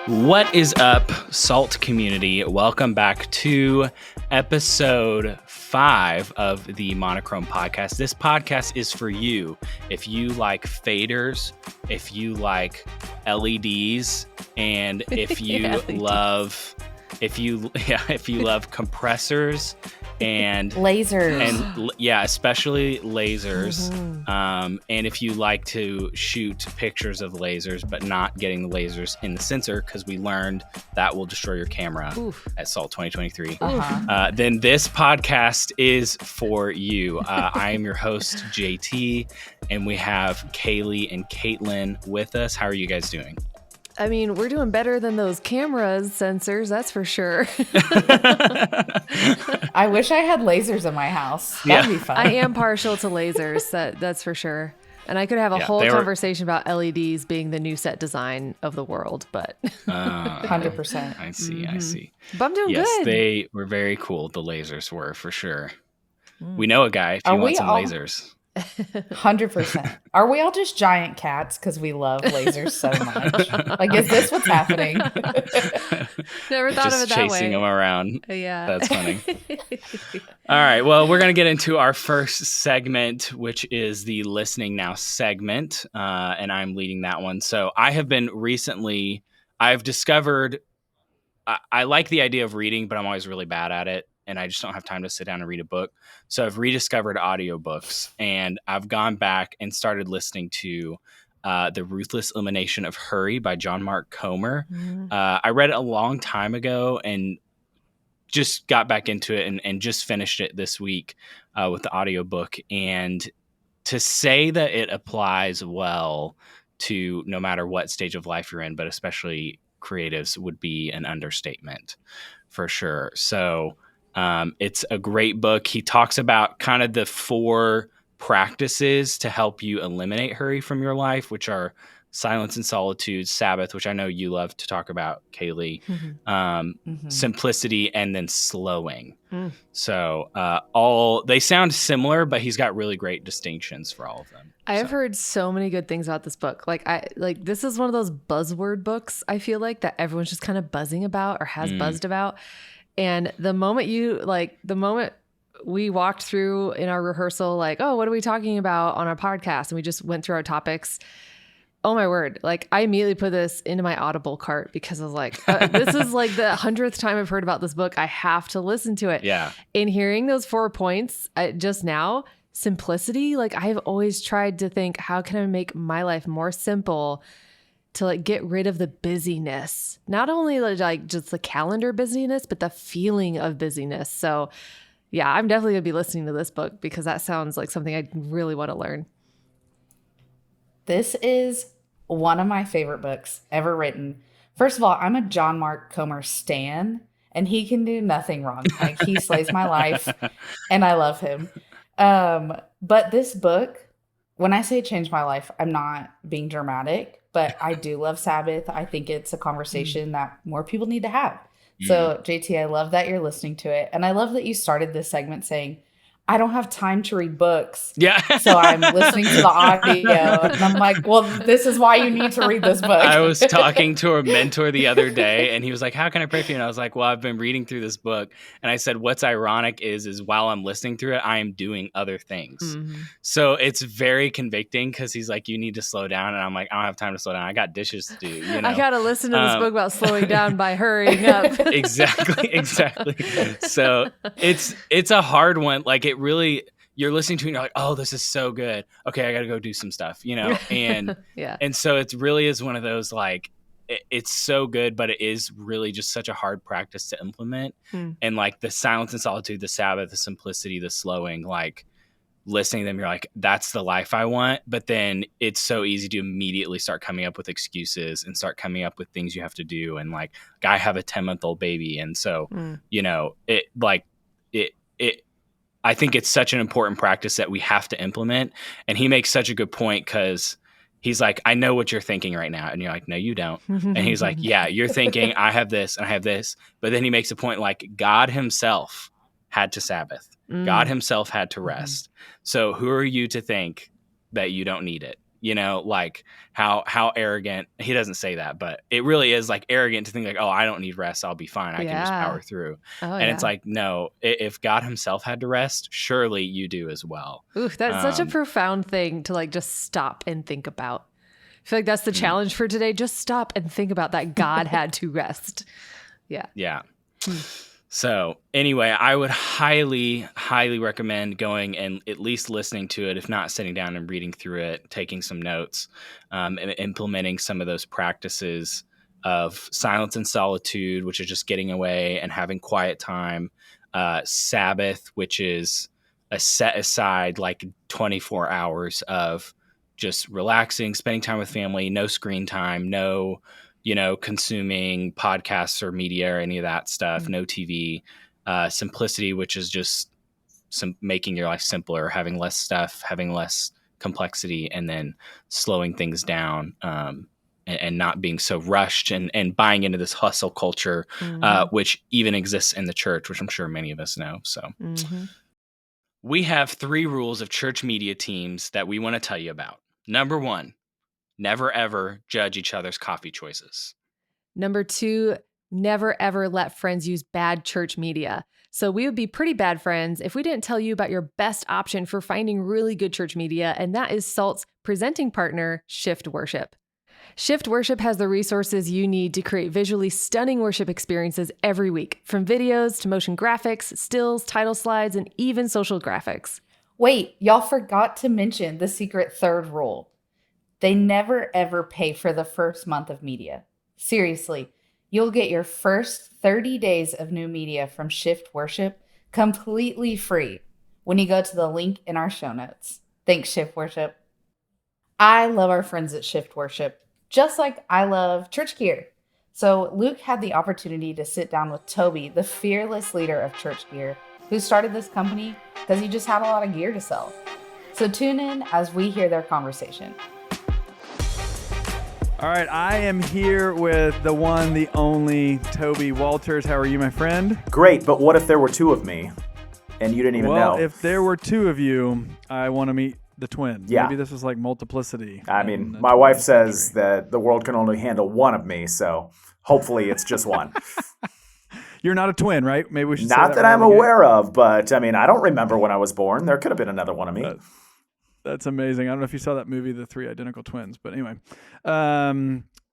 What is up, Salt community? Welcome back to episode 5 of the Monochrome Podcast. This podcast is for you. If you like faders, if you like LEDs, and if you love compressors and lasers, and especially lasers. And if you like to shoot pictures of lasers but not getting the lasers in the sensor because we learned that will destroy your camera at SALT 2023, then this podcast is for you. I am your host, JT, and we have Kaylee and Caitlin with us. How are you guys doing? I mean, we're doing better than those cameras sensors, that's for sure. I wish I had lasers in my house. That'd be fun. I am partial to lasers, that's for sure. And I could have a whole conversation about LEDs being the new set design of the world, but 100%. I see. But I'm doing good. Yes, they were very cool. The lasers were, for sure. We know a guy if you want some lasers. 100%. Are we all just giant cats because we love lasers so much? Like, is this what's happening? Never thought of it that way. Just chasing them around. Yeah. That's funny. All right. Well, we're going to get into our first segment, which is the Listening Now segment. And I'm leading that one. So I've discovered I like the idea of reading, but I'm always really bad at it. And I just don't have time to sit down and read a book. So I've rediscovered audiobooks, and I've gone back and started listening to The Ruthless Elimination of Hurry by John Mark Comer. I read it a long time ago and just got back into it and just finished it this week with the audiobook. And to say that it applies well to no matter what stage of life you're in, but especially creatives, would be an understatement for sure. So it's a great book. He talks about kind of the 4 practices to help you eliminate hurry from your life, which are silence and solitude, Sabbath, which I know you love to talk about, Kaylee, simplicity, and then slowing. So they sound similar, but he's got really great distinctions for all of them. I have heard so many good things about this book. This is one of those buzzword books, I feel like, that everyone's just kind of buzzing about or has buzzed about. And the moment we walked through in our rehearsal, like, oh, what are we talking about on our podcast? And we just went through our topics. Oh my word. Like, I immediately put this into my Audible cart because I was like, this is like the 100th time I've heard about this book. I have to listen to it. Yeah. In hearing those 4 points just now, simplicity, like I've always tried to think, how can I make my life more simple to like get rid of the busyness, not only like just the calendar busyness, but the feeling of busyness. So yeah, I'm definitely gonna be listening to this book because that sounds like something I really want to learn. This is one of my favorite books ever written. First of all, I'm a John Mark Comer stan, and he can do nothing wrong. Like, he slays my life, and I love him. But this book, when I say it changed my life, I'm not being dramatic, but I do love Sabbath. I think it's a conversation that more people need to have. So, JT, I love that you're listening to it. And I love that you started this segment saying, I don't have time to read books. Yeah. So I'm listening to the audio. And I'm like, well, this is why you need to read this book. I was talking to a mentor the other day, and he was like, how can I pray for you? And I was like, well, I've been reading through this book. And I said, what's ironic is while I'm listening through it, I am doing other things. So it's very convicting because he's like, you need to slow down. And I'm like, I don't have time to slow down. I got dishes to do. You know? I got to listen to this book about slowing down by hurrying up. Exactly. So it's a hard one. Like, it really, you're listening to it and you're like, oh, this is so good. Okay, I got to go do some stuff, you know? And and so it really is one of those, like, it's so good, but it is really just such a hard practice to implement. And like the silence and solitude, the Sabbath, the simplicity, the slowing, like listening to them, you're like, that's the life I want. But then it's so easy to immediately start coming up with excuses and start coming up with things you have to do. And like, I have a 10-month-old baby. And so, you know, I think it's such an important practice that we have to implement. And he makes such a good point because he's like, I know what you're thinking right now. And you're like, no, you don't. And he's like, yeah, you're thinking I have this and I have this. But then he makes a point like God himself had to Sabbath. God himself had to rest. So who are you to think that you don't need it? like how arrogant. He doesn't say that, but it really is like arrogant to think like, oh, I don't need rest, I'll be fine, I can just power through. It's like, no, if God himself had to rest, surely you do as well. Ooh, that's such a profound thing to like just stop and think about. I feel like that's the challenge for today. Just stop and think about that God had to rest. Yeah. So anyway, I would highly, highly recommend going and at least listening to it, if not sitting down and reading through it, taking some notes, and implementing some of those practices of silence and solitude, which is just getting away and having quiet time, Sabbath, which is a set aside like 24 hours of just relaxing, spending time with family, no screen time, no consuming podcasts or media or any of that stuff, no TV, simplicity, which is just making your life simpler, having less stuff, having less complexity, and then slowing things down, and not being so rushed and buying into this hustle culture, which even exists in the church, which I'm sure many of us know. So we have 3 rules of church media teams that we want to tell you about. Number 1, never, ever judge each other's coffee choices. Number 2, never, ever let friends use bad church media. So we would be pretty bad friends if we didn't tell you about your best option for finding really good church media, and that is SALT's presenting partner, Shift Worship. Shift Worship has the resources you need to create visually stunning worship experiences every week, from videos to motion graphics, stills, title slides, and even social graphics. Wait, y'all forgot to mention the secret 3rd rule. They never, ever pay for the first month of media. Seriously, you'll get your first 30 days of new media from Shift Worship completely free when you go to the link in our show notes. Thanks, Shift Worship. I love our friends at Shift Worship, just like I love ChurchGear. So Luke had the opportunity to sit down with Toby, the fearless leader of ChurchGear, who started this company because he just had a lot of gear to sell. So tune in as we hear their conversation. All right, I am here with the one, the only Toby Walters. How are you, my friend? Great, but what if there were 2 of me and you didn't even know? Well, if there were 2 of you, I want to meet the twins. Yeah. Maybe this was like multiplicity. I mean, my wife says that the world can only handle 1 of me, so hopefully it's just 1. You're not a twin, right? Maybe we should say Not that I'm aware of, but I mean, I don't remember when I was born. There could have been another one of me. That's amazing. I don't know if you saw that movie, The 3 Identical Twins, but anyway.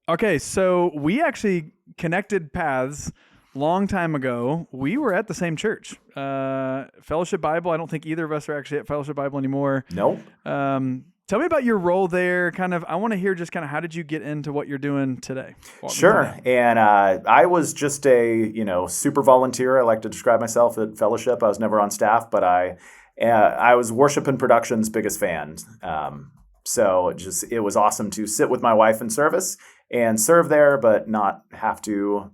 Okay, so we actually connected paths long time ago. We were at the same church, Fellowship Bible. I don't think either of us are actually at Fellowship Bible anymore. Nope. Tell me about your role there. I want to hear just kind of how did you get into what you're doing today? Sure. And I was just a super volunteer. I like to describe myself at Fellowship. I was never on staff, but I was Worship and Production's biggest fan. So it was awesome to sit with my wife in service and serve there, but not have to,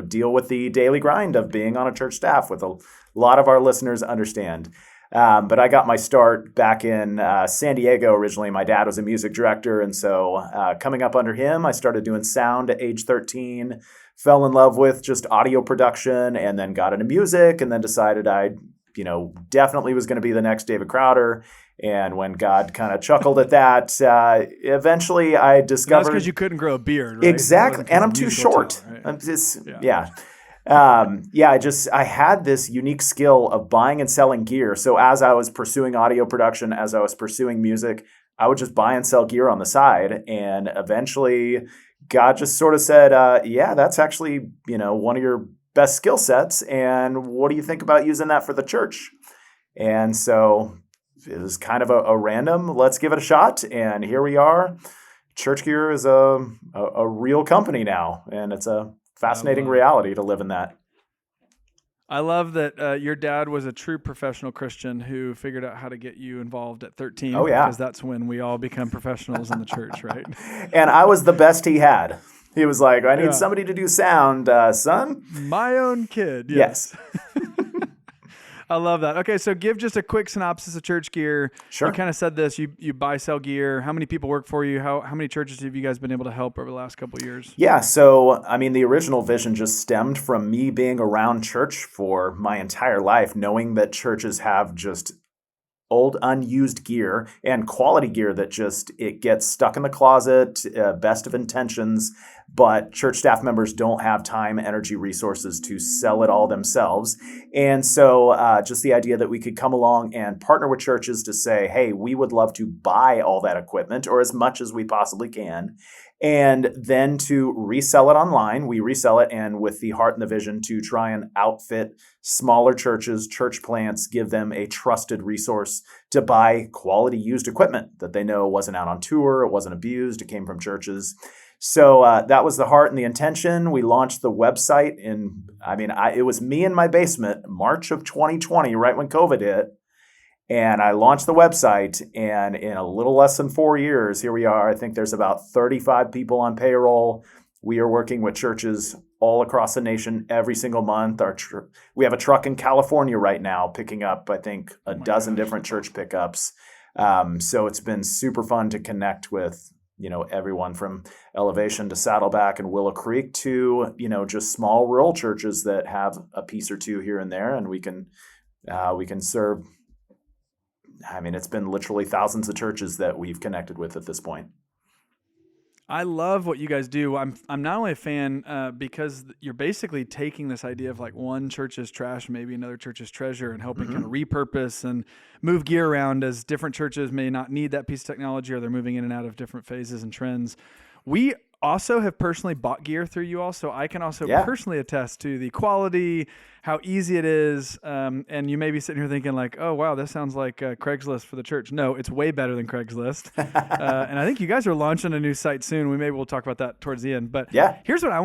deal with the daily grind of being on a church staff, with a lot of our listeners understand. But I got my start back in San Diego originally. My dad was a music director, and so coming up under him, I started doing sound at age 13, fell in love with just audio production, and then got into music, and then decided I definitely was going to be the next David Crowder. And when God kind of chuckled at that, eventually I discovered... That's because you couldn't grow a beard, right? Exactly, and I'm too short. Talent, right? I'm just, I had this unique skill of buying and selling gear. So as I was pursuing audio production, as I was pursuing music, I would just buy and sell gear on the side. And eventually God just sort of said, that's actually, one of your best skill sets. And what do you think about using that for the church? And so it was kind of a random, let's give it a shot. And here we are. ChurchGear is a real company now. And it's a fascinating reality to live in that. I love that your dad was a true professional Christian who figured out how to get you involved at 13. Oh, yeah. Because that's when we all become professionals in the church, right? And I was the best he had. He was like, I need somebody to do sound, son. My own kid. Yes. I love that. Okay, so give just a quick synopsis of ChurchGear. Sure. You kind of said this. You buy, sell gear. How many people work for you? How many churches have you guys been able to help over the last couple of years? Yeah, so, the original vision just stemmed from me being around church for my entire life, knowing that churches have just old unused gear and quality gear that just, it gets stuck in the closet, best of intentions, but church staff members don't have time, energy, resources to sell it all themselves. And so just the idea that we could come along and partner with churches to say, hey, we would love to buy all that equipment or as much as we possibly can, and then to resell it online. We resell it, and with the heart and the vision to try and outfit smaller churches, church plants, give them a trusted resource to buy quality used equipment that they know wasn't out on tour, it wasn't abused, it came from churches. So that was the heart and the intention. We launched the website it was me in my basement, March of 2020, right when COVID hit. And I launched the website, and in a little less than 4 years, here we are. I think there's about 35 people on payroll. We are working with churches all across the nation every single month. We have a truck in California right now picking up, I think, a dozen different church pickups. So it's been super fun to connect with, everyone from Elevation to Saddleback and Willow Creek to, just small rural churches that have a piece or two here and there, and we can serve. It's been literally thousands of churches that we've connected with at this point. I love what you guys do. I'm not only a fan because you're basically taking this idea of like one church's trash, maybe another church's treasure, and helping kind of repurpose and move gear around as different churches may not need that piece of technology, or they're moving in and out of different phases and trends. We also have personally bought gear through you all, so I can also personally attest to the quality, how easy it is. And you may be sitting here thinking like, oh, wow, this sounds like Craigslist for the church. No, it's way better than Craigslist. And I think you guys are launching a new site soon. We'll talk about that towards the end. But here's what I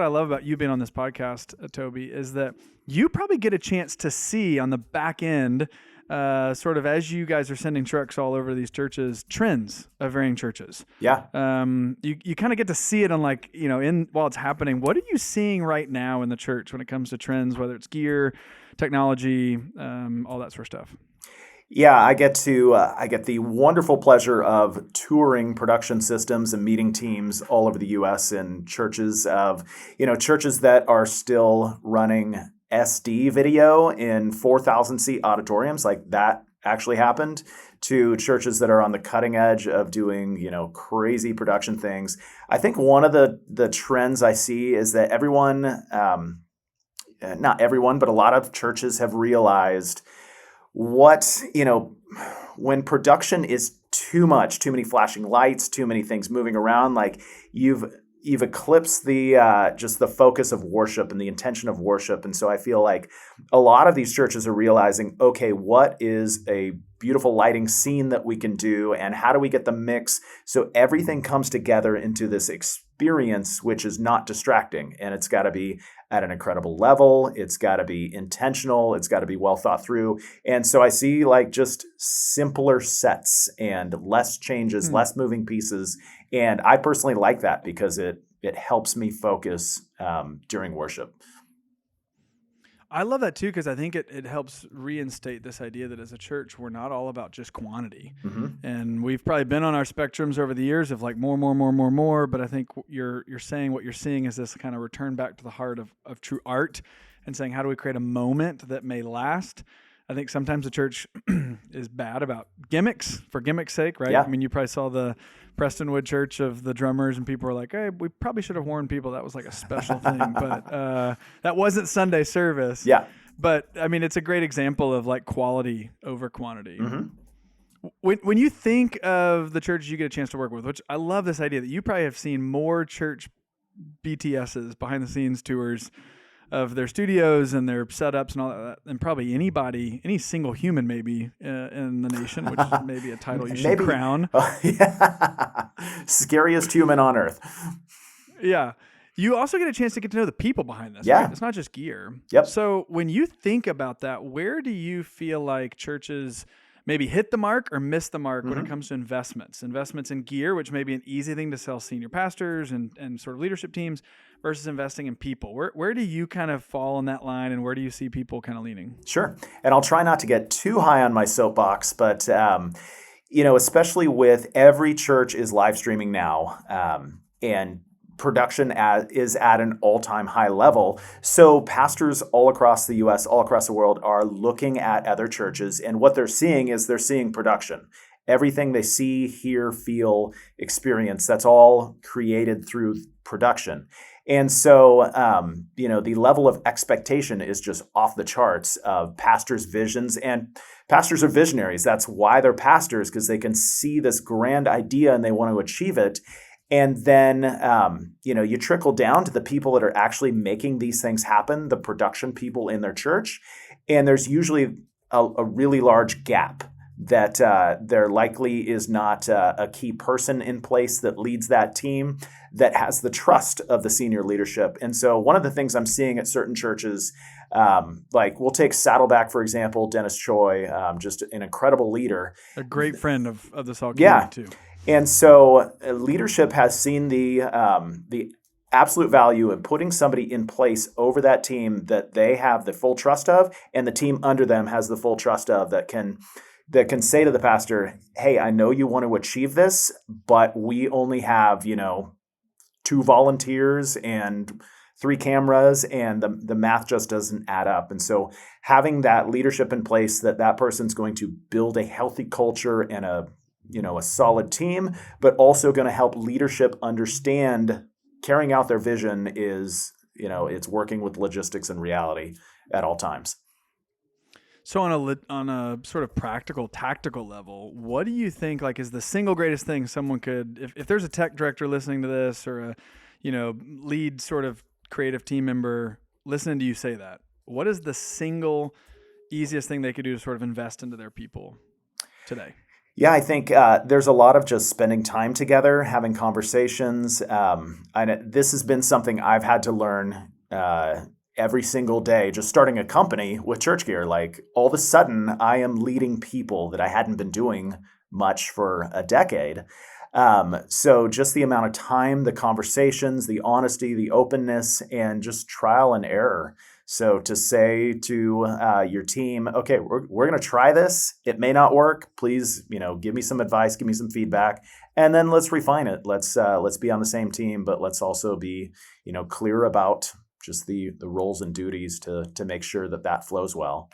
love about you being on this podcast, Toby, is that you probably get a chance to see on the back end, sort of as you guys are sending trucks all over these churches, trends of varying churches. Yeah. You kind of get to see it on while it's happening. What are you seeing right now in the church when it comes to trends, whether it's gear, technology, all that sort of stuff? Yeah, I get the wonderful pleasure of touring production systems and meeting teams all over the U.S. in churches that are still running SD video in 4,000 seat auditoriums. Like that actually happened, to churches that are on the cutting edge of doing, crazy production things. I think one of the trends I see is that not everyone, but a lot of churches have realized when production is too much, too many flashing lights, too many things moving around, like you've eclipsed just the focus of worship and the intention of worship. And so I feel like a lot of these churches are realizing, okay, what is a beautiful lighting scene that we can do, and how do we get the mix so everything comes together into this experience, which is not distracting, and it's got to be at an incredible level. It's got to be intentional. It's got to be well thought through. And so I see just simpler sets and less changes, less moving pieces. And I personally like that because it helps me focus during worship. I love that too, because I think it helps reinstate this idea that as a church, we're not all about just quantity. And we've probably been on our spectrums over the years of like more. But I think you're saying what you're seeing is this kind of return back to the heart of true art and saying, how do we create a moment that may last? I think sometimes the church is bad about gimmicks for gimmick's sake, right? Yeah. I mean, you probably saw the Prestonwood Church of the drummers, and people were like, hey, we probably should have warned people that was like a special thing, but that wasn't Sunday service. Yeah. But I mean, it's a great example of like quality over quantity. When you think of the churches you get a chance to work with, which I love this idea that you probably have seen more church BTSs, behind the scenes tours, of their studios and their setups and all that, and probably any single human maybe in the nation, which is maybe a title you should crown. Scariest human on earth. Yeah. You also get a chance to get to know the people behind this. Yeah. Right? It's not just gear. Yep. So when you think about that, where do you feel like churches maybe hit the mark or miss the mark when it comes to investments in gear, which may be an easy thing to sell senior pastors and sort of leadership teams, versus investing in people? Where do you kind of fall on that line, and where do you see people kind of leaning? Sure. And I'll try not to get too high on my soapbox, but, especially with every church is live streaming now. And production is at an all-time high level. So pastors all across the U.S., all across the world are looking at other churches, and what they're seeing is they're seeing production. Everything they see, hear, feel, experience, that's all created through production. And so, the level of expectation is just off the charts of pastors' visions. And pastors are visionaries. That's why they're pastors, because they can see this grand idea and they want to achieve it. And then, you trickle down to the people that are actually making these things happen, the production people in their church. And there's usually a really large gap that there likely is not a key person in place that leads that team that has the trust of the senior leadership. And so one of the things I'm seeing at certain churches, like we'll take Saddleback, for example, Dennis Choi, just an incredible leader. A great friend of the Salt community too. And so leadership has seen the absolute value in putting somebody in place over that team that they have the full trust of, and the team under them has the full trust of, that can say to the pastor, hey, I know you want to achieve this, but we only have, 2 volunteers and 3 cameras, and the math just doesn't add up. And so having that leadership in place, that person's going to build a healthy culture and a solid team, but also going to help leadership understand carrying out their vision is, it's working with logistics and reality at all times. So on a sort of practical, tactical level, what do you think is the single greatest thing someone could, if there's a tech director listening to this, or a, lead sort of creative team member listening to you say that, what is the single easiest thing they could do to sort of invest into their people today? Yeah, I think there's a lot of just spending time together, having conversations. This has been something I've had to learn every single day, just starting a company with ChurchGear. Like, all of a sudden, I am leading people that I hadn't been doing much for a decade. So just the amount of time, the conversations, the honesty, the openness, and just trial and error. So to say to your team, okay, we're going to try this. It may not work. Please, give me some advice, give me some feedback, and then let's refine it. Let's be on the same team, but let's also be, clear about just the roles and duties to make sure that flows well.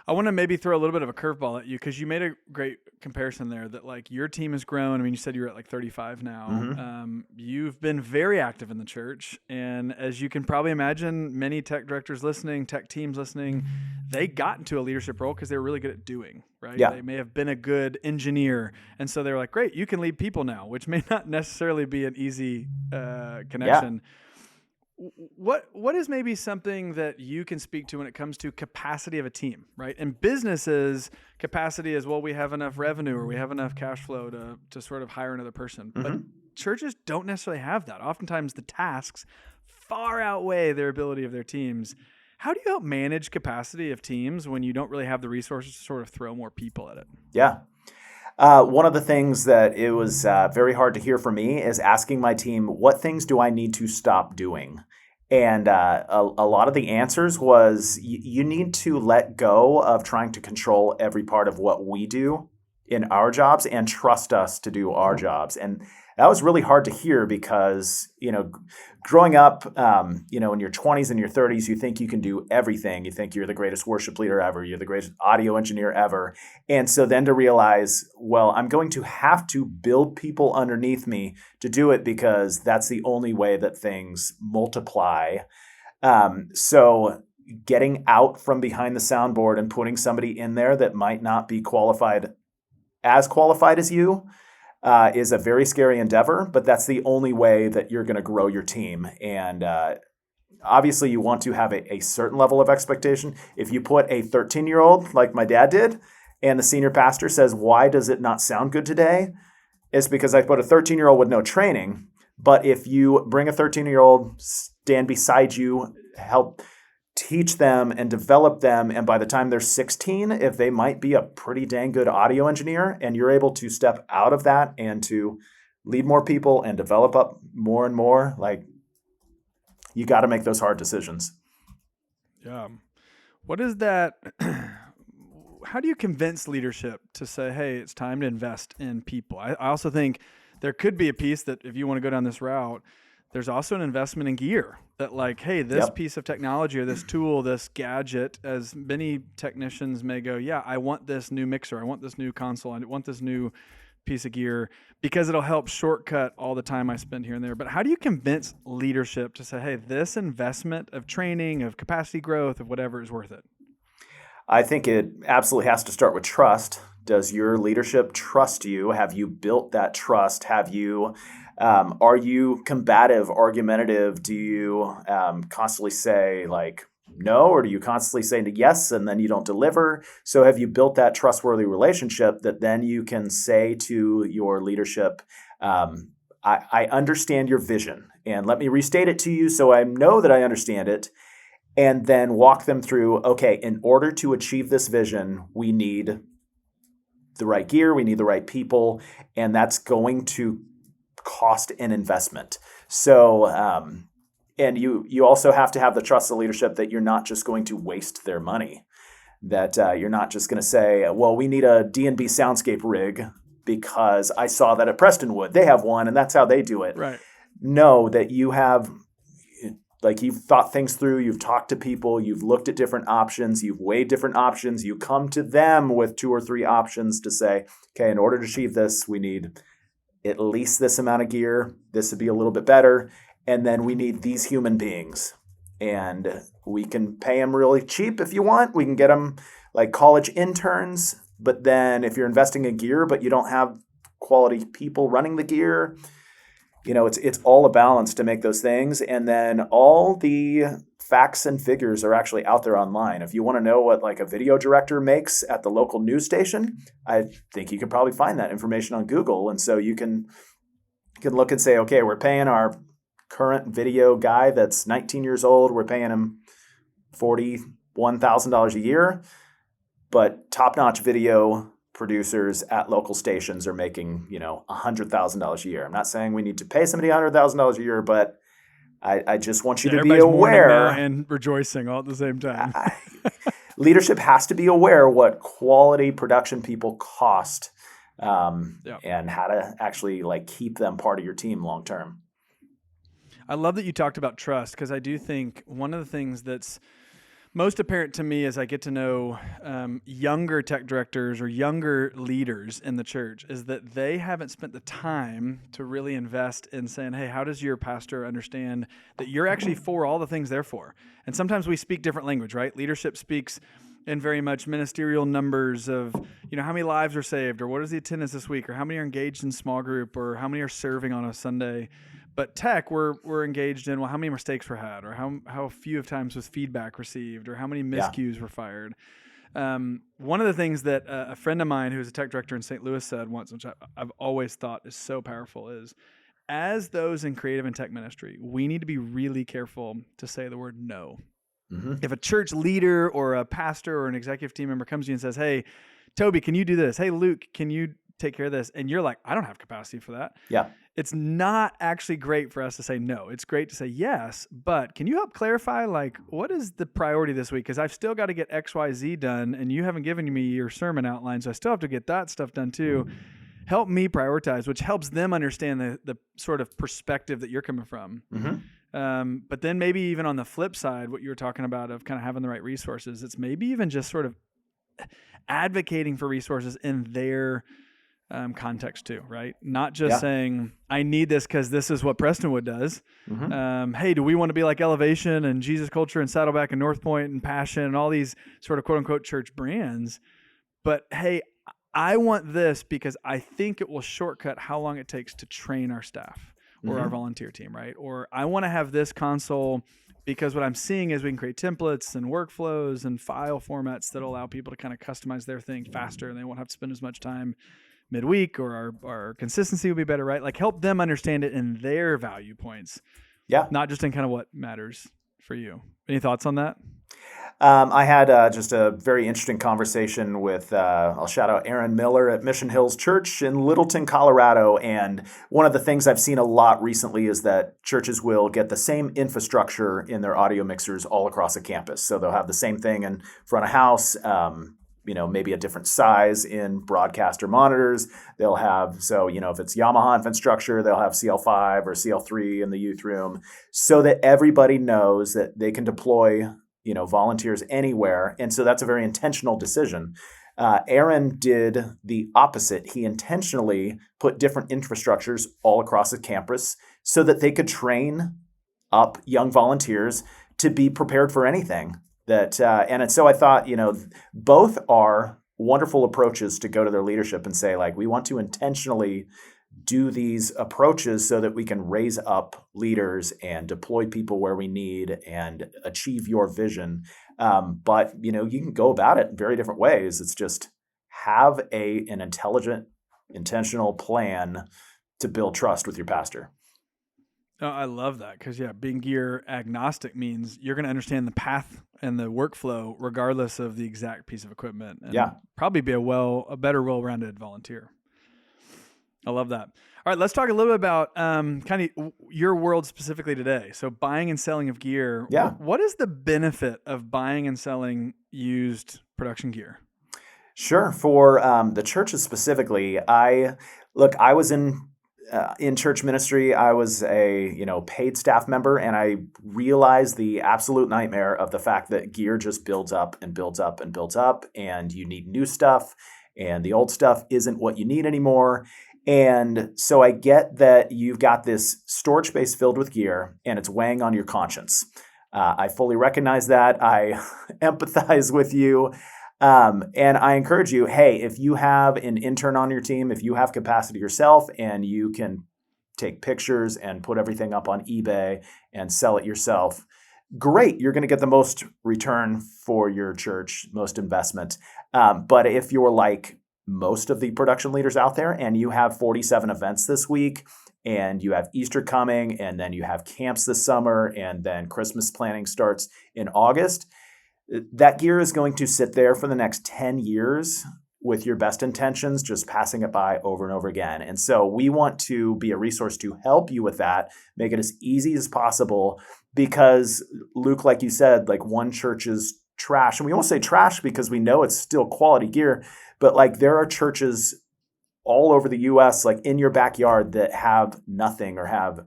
I want to maybe throw a little bit of a curveball at you, because you made a great comparison there that your team has grown. I mean, you said you're at 35 now. Mm-hmm. You've been very active in the church. And as you can probably imagine, many tech directors listening, tech teams listening, they got into a leadership role because they were really good at doing, right? Yeah. They may have been a good engineer. And so they were like, great, you can lead people now, which may not necessarily be an easy connection. Yeah. What is maybe something that you can speak to when it comes to capacity of a team, right? In businesses, capacity is, well, we have enough revenue or we have enough cash flow to sort of hire another person. Mm-hmm. But churches don't necessarily have that. Oftentimes the tasks far outweigh their ability of their teams. How do you help manage capacity of teams when you don't really have the resources to sort of throw more people at it? Yeah. One of the things that it was very hard to hear from me is asking my team, what things do I need to stop doing? And a lot of the answers was, you need to let go of trying to control every part of what we do in our jobs and trust us to do our jobs. And that was really hard to hear because, growing up, in your 20s and your 30s, you think you can do everything. You think you're the greatest worship leader ever. You're the greatest audio engineer ever. And so then to realize, well, I'm going to have to build people underneath me to do it because that's the only way that things multiply. So getting out from behind the soundboard and putting somebody in there that might not be qualified as you is a very scary endeavor, but that's the only way that you're going to grow your team. And obviously you want to have a certain level of expectation. If you put a 13-year-old like my dad did, and the senior pastor says, why does it not sound good today? It's because I put a 13-year-old with no training. But if you bring a 13-year-old, stand beside you, help teach them and develop them, and by the time they're 16, if they might be a pretty dang good audio engineer, and you're able to step out of that and to lead more people and develop up more and more, you got to make those hard decisions. Yeah. What is that? How do you convince leadership to say, hey, it's time to invest in people? I also think there could be a piece that if you want to go down this route, there's also an investment in gear that like, hey, this piece of technology or this tool, this gadget, as many technicians may go, yeah, I want this new mixer. I want this new console. I want this new piece of gear because it'll help shortcut all the time I spend here and there. But how do you convince leadership to say, hey, this investment of training, of capacity growth, of whatever is worth it? I think it absolutely has to start with trust. Does your leadership trust you? Have you built that trust? Have you, are you combative, argumentative? Do you constantly say like no, or do you constantly say yes and then you don't deliver? So have you built that trustworthy relationship that then you can say to your leadership, I understand your vision, and let me restate it to you so I know that I understand it. And then walk them through, okay, in order to achieve this vision, we need the right gear, we need the right people, and that's going to cost an investment. So, and you also have to have the trust of leadership that you're not just going to waste their money, that you're not just going to say, well, we need a D&B soundscape rig because I saw that at Prestonwood. They have one, and that's how they do it. Right. No, that you have... Like you've thought things through, you've talked to people, you've looked at different options, you've weighed different options, you come to them with 2 or 3 options to say, okay, in order to achieve this, we need at least this amount of gear, this would be a little bit better, and then we need these human beings. And we can pay them really cheap if you want, we can get them like college interns, but then if you're investing in gear but you don't have quality people running the gear, you know, it's all a balance to make those things. And then all the facts and figures are actually out there online. If you want to know what like a video director makes at the local news station, I think you could probably find that information on Google. And so you can look and say, okay, we're paying our current video guy that's 19 years old, we're paying him $41,000 a year, but top-notch video producers at local stations are making, you know, $100,000 a year. I'm not saying we need to pay somebody $100,000 a year, but I just want you to be aware and rejoicing all at the same time. Leadership has to be aware what quality production people cost, and how to actually like keep them part of your team long term. I love that you talked about trust, because I do think one of the things that's most apparent to me as I get to know younger tech directors or younger leaders in the church is that they haven't spent the time to really invest in saying, hey, how does your pastor understand that you're actually for all the things they're for? And sometimes we speak different language, right? Leadership speaks in very much ministerial numbers of, you know, how many lives are saved, or what is the attendance this week, or how many are engaged in small group, or how many are serving on a Sunday. But tech, we're engaged in, well, how many mistakes were had, or how few of times was feedback received, or how many miscues were fired. One of the things that a friend of mine who's a tech director in St. Louis said once, which I've always thought is so powerful, is as those in creative and tech ministry, we need to be really careful to say the word no. Mm-hmm. If a church leader or a pastor or an executive team member comes to you and says, hey, Toby, can you do this? Hey, Luke, can you take care of this? And you're like, I don't have capacity for that. Yeah. It's not actually great for us to say no. It's great to say yes, but can you help clarify, like, what is the priority this week? Because I've still got to get X, Y, Z done, and you haven't given me your sermon outline, so I still have to get that stuff done too. Mm-hmm. Help me prioritize, which helps them understand the sort of perspective that you're coming from. Mm-hmm. But then maybe even on the flip side, what you were talking about of kind of having the right resources, it's maybe even just sort of advocating for resources in their context too, right? Not just saying, I need this because this is what Prestonwood does. Mm-hmm. Hey, do we want to be like Elevation and Jesus Culture and Saddleback and North Point and Passion and all these sort of quote unquote church brands? But hey, I want this because I think it will shortcut how long it takes to train our staff or our volunteer team, right? Or I want to have this console because what I'm seeing is we can create templates and workflows and file formats that allow people to kind of customize their thing faster, and they won't have to spend as much time midweek, or our consistency will be better, right? Like help them understand it in their value points. Yeah. Not just in kind of what matters for you. Any thoughts on that? I had just a very interesting conversation with, I'll shout out Aaron Miller at Mission Hills Church in Littleton, Colorado. And one of the things I've seen a lot recently is that churches will get the same infrastructure in their audio mixers all across a campus. So they'll have the same thing in front of house, maybe a different size in broadcaster monitors. They'll have, so, if it's Yamaha infant structure, they'll have CL5 or CL3 in the youth room so that everybody knows that they can deploy, volunteers anywhere. And so that's a very intentional decision. Aaron did the opposite. He intentionally put different infrastructures all across the campus so that they could train up young volunteers to be prepared for anything. And so I thought, both are wonderful approaches to go to their leadership and say, like, we want to intentionally do these approaches so that we can raise up leaders and deploy people where we need and achieve your vision. But, you can go about it in very different ways. It's just have an intelligent, intentional plan to build trust with your pastor. Oh, I love that because, being gear agnostic means you're going to understand the path and the workflow regardless of the exact piece of equipment. And probably be a better well-rounded volunteer. I love that. All right, let's talk a little bit about kind of your world specifically today. So buying and selling of gear. Yeah. What is the benefit of buying and selling used production gear? Sure. For the churches specifically, I was in church ministry. I was a paid staff member, and I realized the absolute nightmare of the fact that gear just builds up and builds up and builds up, and you need new stuff, and the old stuff isn't what you need anymore. And so I get that you've got this storage space filled with gear, and it's weighing on your conscience. I fully recognize that. I empathize with you. And I encourage you, hey, if you have an intern on your team, if you have capacity yourself and you can take pictures and put everything up on eBay and sell it yourself, great. You're going to get the most return for your church, most investment. But if you're like most of the production leaders out there and you have 47 events this week and you have Easter coming and then you have camps this summer and then Christmas planning starts in August, that gear is going to sit there for the next 10 years with your best intentions, just passing it by over and over again. And so we want to be a resource to help you with that, make it as easy as possible because, Luke, like you said, like one church's trash, and we won't say trash because we know it's still quality gear, but like there are churches all over the U.S., like in your backyard that have nothing or have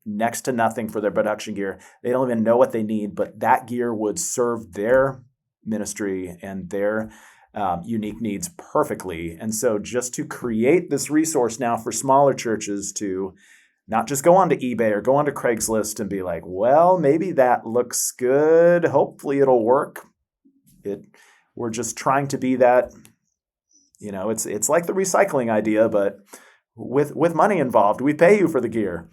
next to nothing for their production gear. They don't even know what they need, but that gear would serve their ministry and their unique needs perfectly. And so just to create this resource now for smaller churches to not just go onto eBay or go onto Craigslist and be like, well, maybe that looks good. Hopefully it'll work. We're just trying to be that, it's like the recycling idea, but with money involved. We pay you for the gear.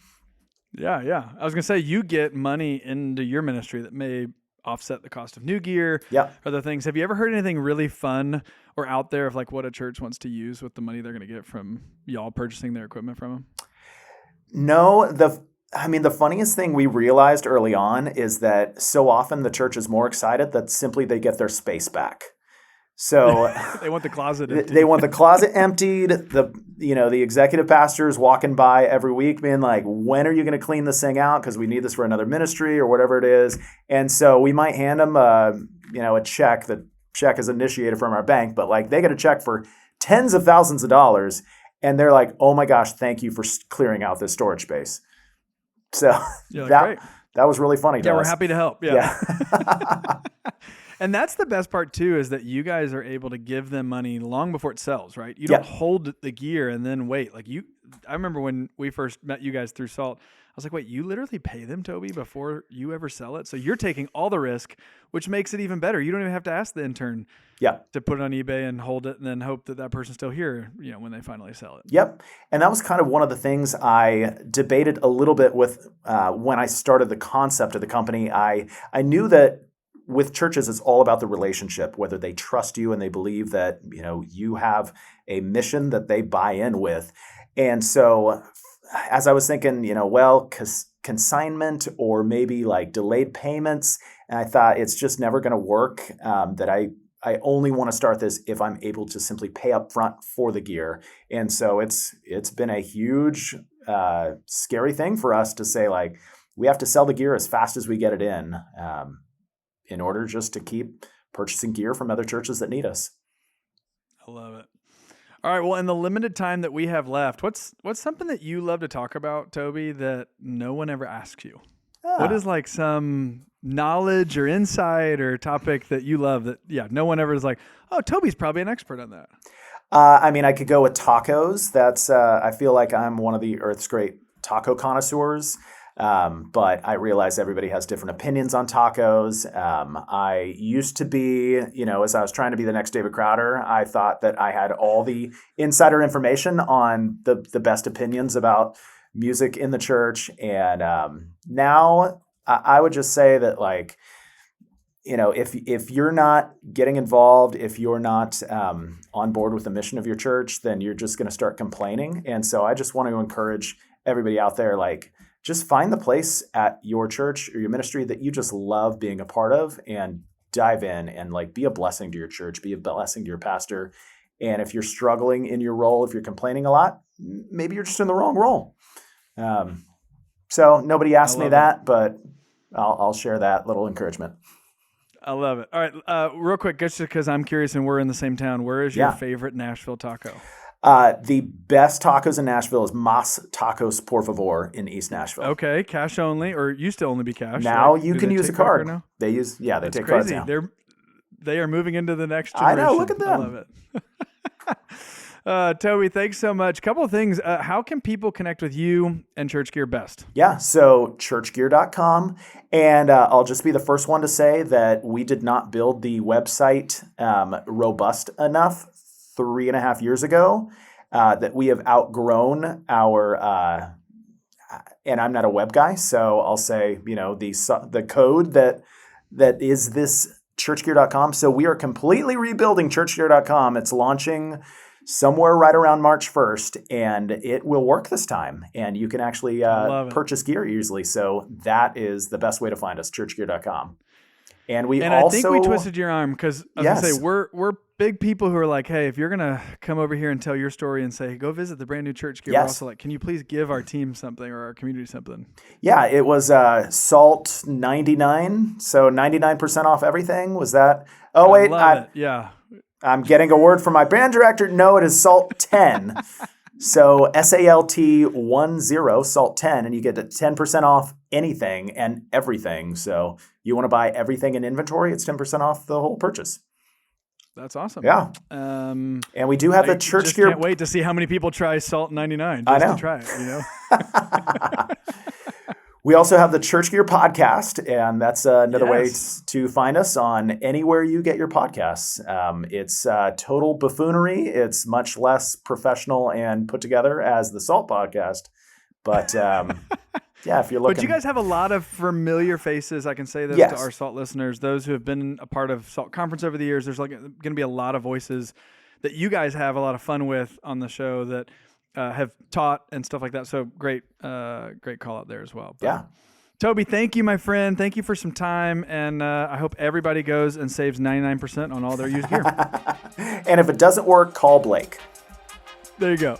Yeah. I was going to say, you get money into your ministry that may offset the cost of new gear, other things. Have you ever heard anything really fun or out there of like what a church wants to use with the money they're going to get from y'all purchasing their equipment from them? No, the funniest thing we realized early on is that so often the church is more excited that simply they get their space back. So they want the closet emptied. They want the closet emptied. The executive pastor is walking by every week being like, when are you going to clean this thing out? Because we need this for another ministry or whatever it is. And so we might hand them a check. The check is initiated from our bank, but like they get a check for tens of thousands of dollars. And they're like, oh my gosh, thank you for clearing out this storage space. So like, that was really funny to us. Yeah, we're happy to help. Yeah. And that's the best part too, is that you guys are able to give them money long before it sells, right? You don't hold the gear and then wait. I remember when we first met you guys through Salt, I was like, wait, you literally pay them, Toby, before you ever sell it? So you're taking all the risk, which makes it even better. You don't even have to ask the intern to put it on eBay and hold it and then hope that person's still here, when they finally sell it. Yep. And that was kind of one of the things I debated a little bit with when I started the concept of the company. I knew that with churches, it's all about the relationship, whether they trust you and they believe that, you have a mission that they buy in with. And so as I was thinking, consignment or maybe like delayed payments, and I thought it's just never going to work, that I only want to start this if I'm able to simply pay up front for the gear. And so it's been a huge, scary thing for us to say, like, we have to sell the gear as fast as we get it in order just to keep purchasing gear from other churches that need us. I love it. All right. Well, in the limited time that we have left, what's something that you love to talk about, Toby, that no one ever asks you? What is like some knowledge or insight or topic that you love that, no one ever is like, oh, Toby's probably an expert on that? I mean, I could go with tacos. That's I feel like I'm one of the Earth's great taco connoisseurs. But I realize everybody has different opinions on tacos. I used to be, as I was trying to be the next David Crowder, I thought that I had all the insider information on the best opinions about music in the church. And now I would just say that, like, if you're not getting involved, if you're not on board with the mission of your church, then you're just going to start complaining. And so I just want to encourage everybody out there, like, just find the place at your church or your ministry that you just love being a part of and dive in and, like, be a blessing to your church, be a blessing to your pastor. And if you're struggling in your role, if you're complaining a lot, maybe you're just in the wrong role. So nobody asked me that, but I'll share that little encouragement. I love it. All right. Real quick, just because I'm curious and we're in the same town, where is your favorite Nashville taco? The best tacos in Nashville is Mas Tacos Por Favor in East Nashville. Okay, cash only, or used to only be cash. Now right? you can use a card. Now? They use, they That's take crazy. cards now. They are moving into the next generation. I know, look at them. I love it. Toby, thanks so much. Couple of things. How can people connect with you and ChurchGear best? Yeah, so ChurchGear.com. And I'll just be the first one to say that we did not build the website robust enough 3.5 years ago, that we have outgrown our, and I'm not a web guy, so I'll say, the code that is this ChurchGear.com. So we are completely rebuilding ChurchGear.com. It's launching somewhere right around March 1st, and it will work this time. And you can actually purchase gear easily. So that is the best way to find us, ChurchGear.com. And I think we twisted your arm because I was going to say, we're big people who are like, hey, if you're going to come over here and tell your story and say, go visit the brand new ChurchGear, we're also like, can you please give our team something or our community something? Yeah, it was Salt 99. So 99% off everything. Was that? Oh, wait. I'm getting a word from my brand director. No, it is Salt 10. So SALT 10, Salt 10, and you get 10% off anything and everything. So you want to buy everything in inventory, it's 10% off the whole purchase. That's awesome. Yeah. And we do have the ChurchGear. I can't wait to see how many people try Salt 99 just to try it, We also have the ChurchGear podcast, and that's another way to find us on anywhere you get your podcasts. It's total buffoonery. It's much less professional and put together as the Salt podcast. But if you're looking. But you guys have a lot of familiar faces. I can say this to our Salt listeners. Those who have been a part of Salt Conference over the years, there's going to be a lot of voices that you guys have a lot of fun with on the show that have taught and stuff like that. So great call out there as well. But, Toby, thank you, my friend. Thank you for some time. And I hope everybody goes and saves 99% on all their used gear. And if it doesn't work, call Blake. There you go.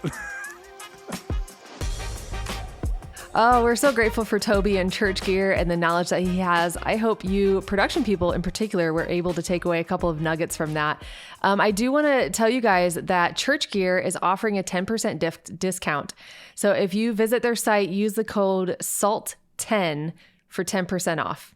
Oh, we're so grateful for Toby and ChurchGear and the knowledge that he has. I hope you production people in particular were able to take away a couple of nuggets from that. I do want to tell you guys that ChurchGear is offering a 10% discount. So if you visit their site, use the code SALT10 for 10% off.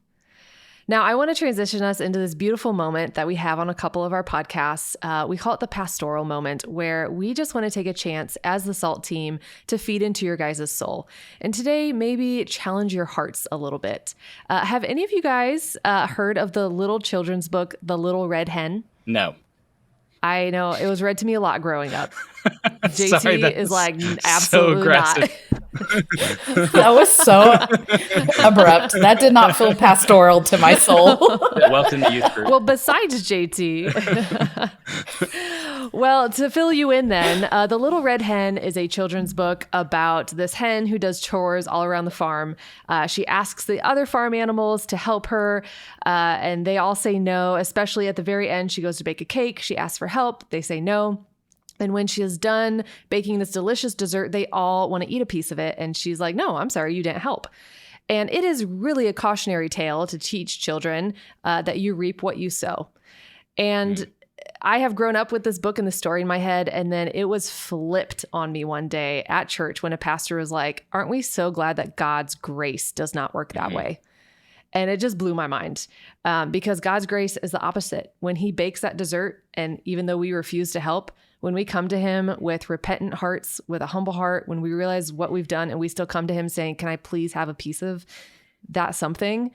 Now, I want to transition us into this beautiful moment that we have on a couple of our podcasts. We call it the pastoral moment, where we just want to take a chance as the SALT team to feed into your guys' soul. And today, maybe challenge your hearts a little bit. Have any of you guys heard of the little children's book, The Little Red Hen? No. I know. It was read to me a lot growing up. JT Sorry, is like, absolutely not. That was so abrupt. That did not feel pastoral to my soul. Welcome to youth group. Well, besides JT. Well, to fill you in then, The Little Red Hen is a children's book about this hen who does chores all around the farm. She asks the other farm animals to help her, and they all say no, especially at the very end. She goes to bake a cake. She asks for help. They say no. And when she is done baking this delicious dessert, they all want to eat a piece of it. And she's like, no, I'm sorry, you didn't help. And it is really a cautionary tale to teach children that you reap what you sow. And I have grown up with this book and the story in my head, and then it was flipped on me one day at church when a pastor was like, aren't we so glad that God's grace does not work that way? And it just blew my mind, because God's grace is the opposite. When he bakes that dessert, and even though we refuse to help, when we come to him with repentant hearts, with a humble heart, when we realize what we've done and we still come to him saying, can I please have a piece of that something?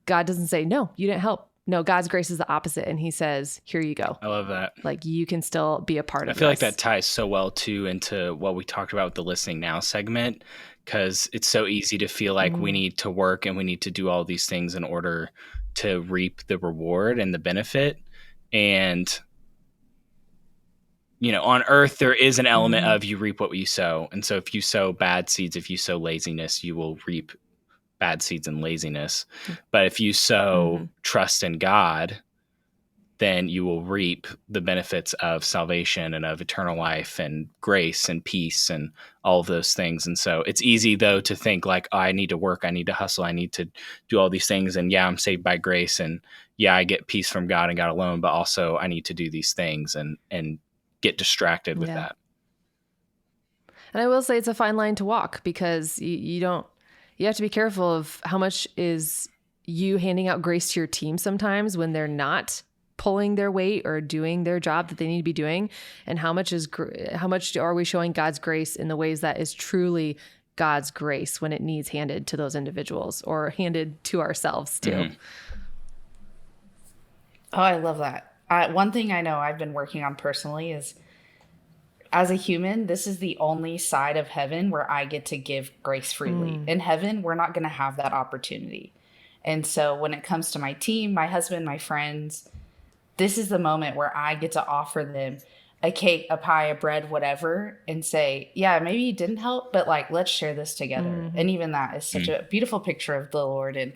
God doesn't say, no, you didn't help. No, God's grace is the opposite. And he says, here you go. I love that. Like, you can still be a part of it. I feel like that ties so well too into what we talked about with the Listening Now segment, because it's so easy to feel like we need to work and we need to do all these things in order to reap the reward and the benefit. And, you know, on earth, there is an element of you reap what you sow. And so if you sow bad seeds, if you sow laziness, you will reap bad seeds and laziness. But if you sow trust in God, then you will reap the benefits of salvation and of eternal life and grace and peace and all of those things. And so it's easy, though, to think like, oh, I need to work, I need to hustle, I need to do all these things. And yeah, I'm saved by grace. And yeah, I get peace from God and God alone, but also I need to do these things and get distracted with that. And I will say it's a fine line to walk, because you have to be careful of how much is you handing out grace to your team sometimes when they're not pulling their weight or doing their job that they need to be doing, and how much are we showing God's grace in the ways that is truly God's grace when it needs handed to those individuals or handed to ourselves too. Oh, I love that. One thing I know I've been working on personally is, as a human, this is the only side of heaven where I get to give grace freely. In heaven, we're not going to have that opportunity. And so when it comes to my team, my husband, my friends, this is the moment where I get to offer them a cake, a pie, a bread, whatever, and say, yeah, maybe you didn't help, but like, let's share this together. And even that is such a beautiful picture of the Lord and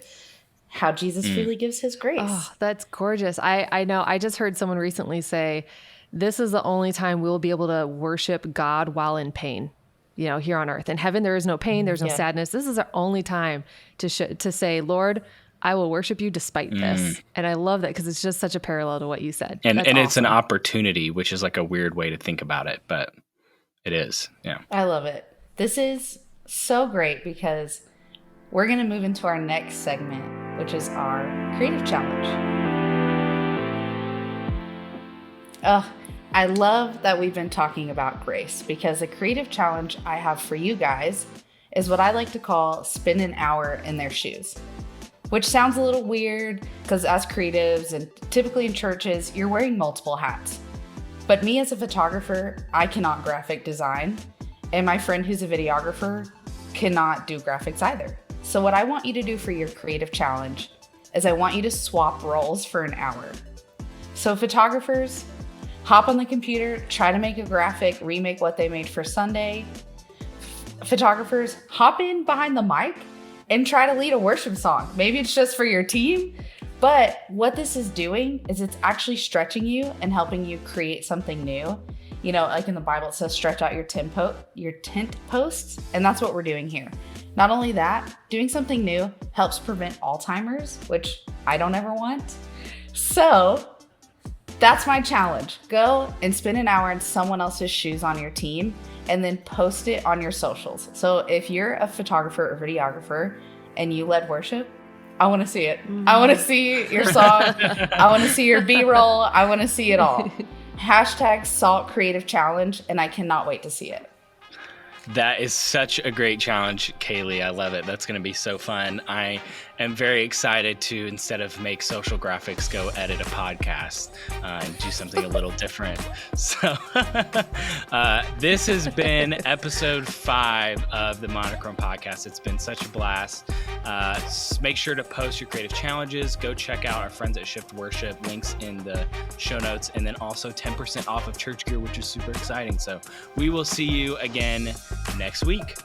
how Jesus freely gives his grace. Oh, that's gorgeous. I know. I just heard someone recently say, this is the only time we'll be able to worship God while in pain, you know, here on earth. In heaven, there is no pain. There's no sadness. This is our only time to say, Lord, I will worship you despite this. And I love that, because it's just such a parallel to what you said. And awesome. It's an opportunity, which is like a weird way to think about it, but it is. Yeah. I love it. This is so great, because we're going to move into our next segment, which is our creative challenge. I love that we've been talking about grace, because the creative challenge I have for you guys is what I like to call spend an hour in their shoes, which sounds a little weird because as creatives and typically in churches, you're wearing multiple hats. But me as a photographer, I cannot graphic design, and my friend who's a videographer cannot do graphics either. So what I want you to do for your creative challenge is I want you to swap roles for an hour. So photographers, hop on the computer, try to make a graphic, remake what they made for Sunday. Photographers, hop in behind the mic and try to lead a worship song. Maybe it's just for your team, but what this is doing is it's actually stretching you and helping you create something new. You know, like in the Bible, it says stretch out your tent posts, and that's what we're doing here. Not only that, doing something new helps prevent Alzheimer's, which I don't ever want. So that's my challenge. Go and spend an hour in someone else's shoes on your team and then post it on your socials. So if you're a photographer or videographer and you led worship, I want to see it. I want to see your song. I want to see your B-roll. I want to see it all. #Salt Creative Challenge, and I cannot wait to see it. That is such a great challenge, Kaylee. I love it. That's going to be so fun. I am very excited to, instead of make social graphics, go edit a podcast and do something a little different. So this has been episode 5 of the Monochrome Podcast. It's been such a blast. Make sure to post your creative challenges. Go check out our friends at Shift Worship. Links in the show notes. And then also 10% off of ChurchGear, which is super exciting. So we will see you again next week.